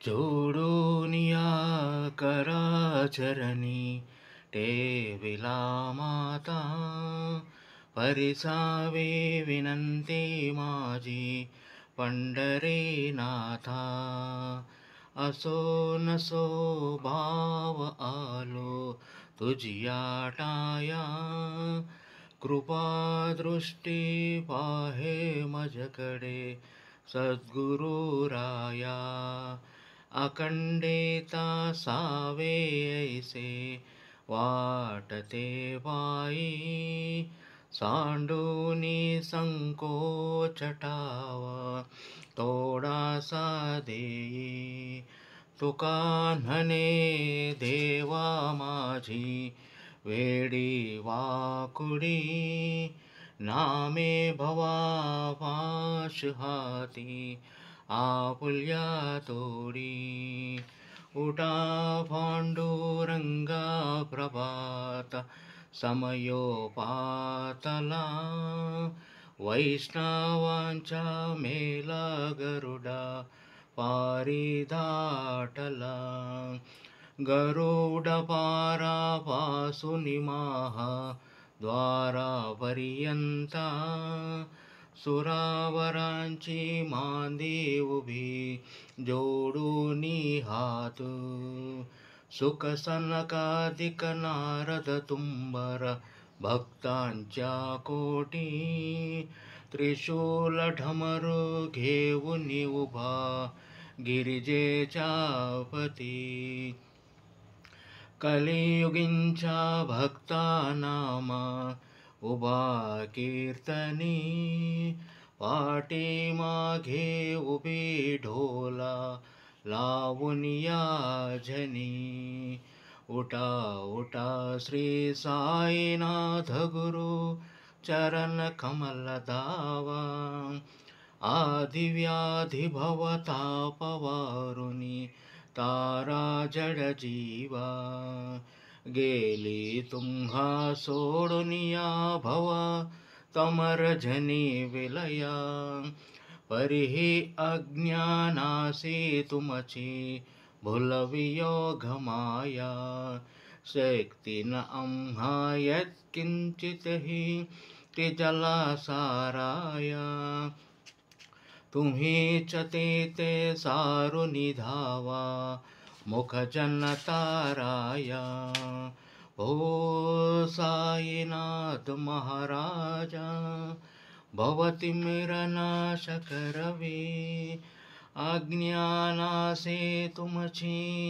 जोडून या कराचरणी ठेविला माता. परिसावे विनंती माझी पंढरीनाथा. असो नसो भाव आलो तुझिया टाया. कृपा दृष्टी पाहे मजकडे सद्गुरु राया. अखंडिता सावे ऐसे वाटते बाई. सांडूनी संकोच टावा थोडासा देई. तुका म्हणे देवा माझी वेडी वाकुडी. नामे भवा पाश हाती आपुल्या तोडी. उठा पांडुरंगा प्रभात समयोपातला. वैष्णवांच्या मेला गरुडा पारी दाटला. गरुड पारापासून महा द्वारापर्यंता. सुरावरांची मांदी उभी जोडूनी हात. सुख सनकादिक नारद तुंबर भक्तांच्या कोटी. त्रिशूल ढमरू घेऊन उभा गिरिजेच्या पती. कलियुगींच्या भक्ता नामा उभा कीर्तनी. पाठीमागे उभी ढोला लावून या जनी. उठा उठा श्री साईनाथ गुरु चरण कमल दावा. आदिव्याधी भवताप वारुनी तारा जड जीवा. गेली तुम्हा सोडून या भवा तमरजनी विलया. परिही अज्ञानासी तुमची भुलवियोग माया. शक्ती न आम्हा यत्किंचितही ते जला साराया. तुम्हीच ते सारुनी धावा मुख जनताराया. हो साईनाथ महाराजा भवतिमिर नाश करवी. अज्ञानासे तुमची